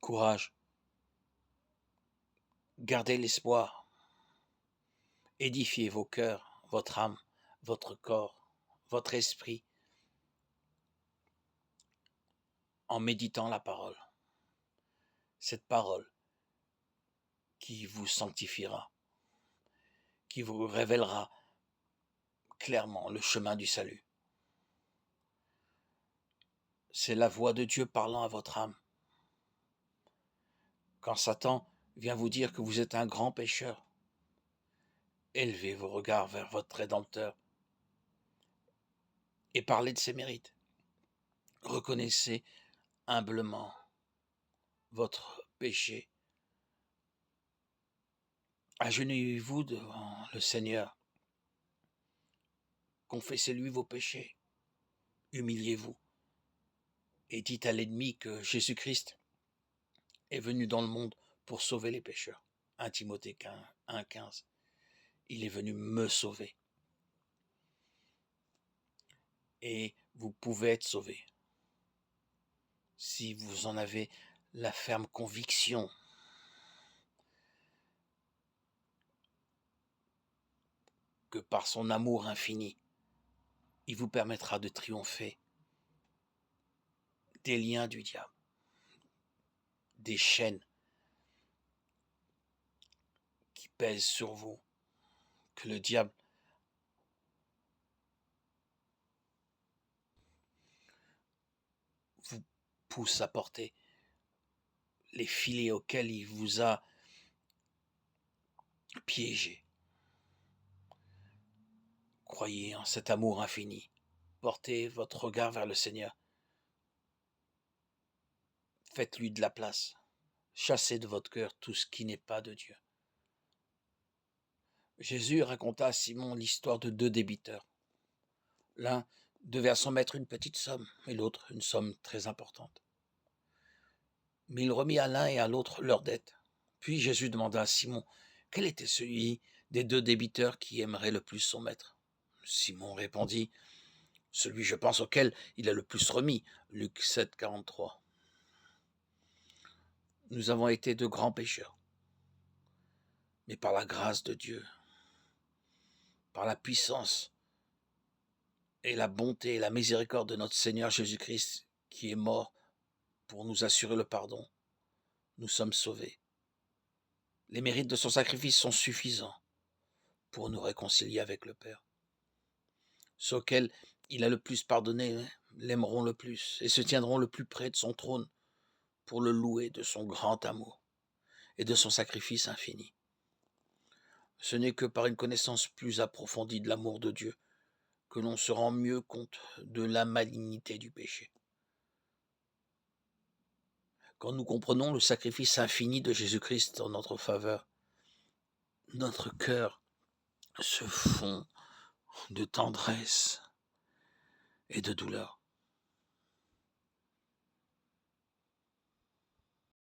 Courage, gardez l'espoir, édifiez vos cœurs, votre âme, votre corps, votre esprit, en méditant la parole. Cette parole qui vous sanctifiera, qui vous révélera clairement le chemin du salut. C'est la voix de Dieu parlant à votre âme. Quand Satan vient vous dire que vous êtes un grand pécheur, élevez vos regards vers votre Rédempteur et parlez de ses mérites. Reconnaissez humblement votre péché. Agenouillez-vous devant le Seigneur. Confessez-lui vos péchés. Humiliez-vous et dites à l'ennemi que Jésus-Christ est venu dans le monde pour sauver les pécheurs. 1 Timothée 1,15. Il est venu me sauver. Et vous pouvez être sauvé si vous en avez la ferme conviction que par son amour infini, il vous permettra de triompher des liens du diable, des chaînes qui pèsent sur vous, que le diable vous pousse à porter, les filets auxquels il vous a piégé. Croyez en cet amour infini. Portez votre regard vers le Seigneur. Faites-lui de la place. Chassez de votre cœur tout ce qui n'est pas de Dieu. Jésus raconta à Simon l'histoire de 2 débiteurs. L'un devait à son maître une petite somme et l'autre une somme très importante. Mais il remit à l'un et à l'autre leurs dettes. Puis Jésus demanda à Simon quel était celui des 2 débiteurs qui aimerait le plus son maître. Simon répondit « Celui, je pense, auquel il a le plus remis. » Luc 7, 43. Nous avons été de grands pécheurs. Mais par la grâce de Dieu, par la puissance et la bonté et la miséricorde de notre Seigneur Jésus-Christ, qui est mort pour nous assurer le pardon, nous sommes sauvés. Les mérites de son sacrifice sont suffisants pour nous réconcilier avec le Père. Ceux auxquels il a le plus pardonné l'aimeront le plus et se tiendront le plus près de son trône pour le louer de son grand amour et de son sacrifice infini. Ce n'est que par une connaissance plus approfondie de l'amour de Dieu que l'on se rend mieux compte de la malignité du péché. Quand nous comprenons le sacrifice infini de Jésus-Christ en notre faveur, notre cœur se fond de tendresse et de douleur.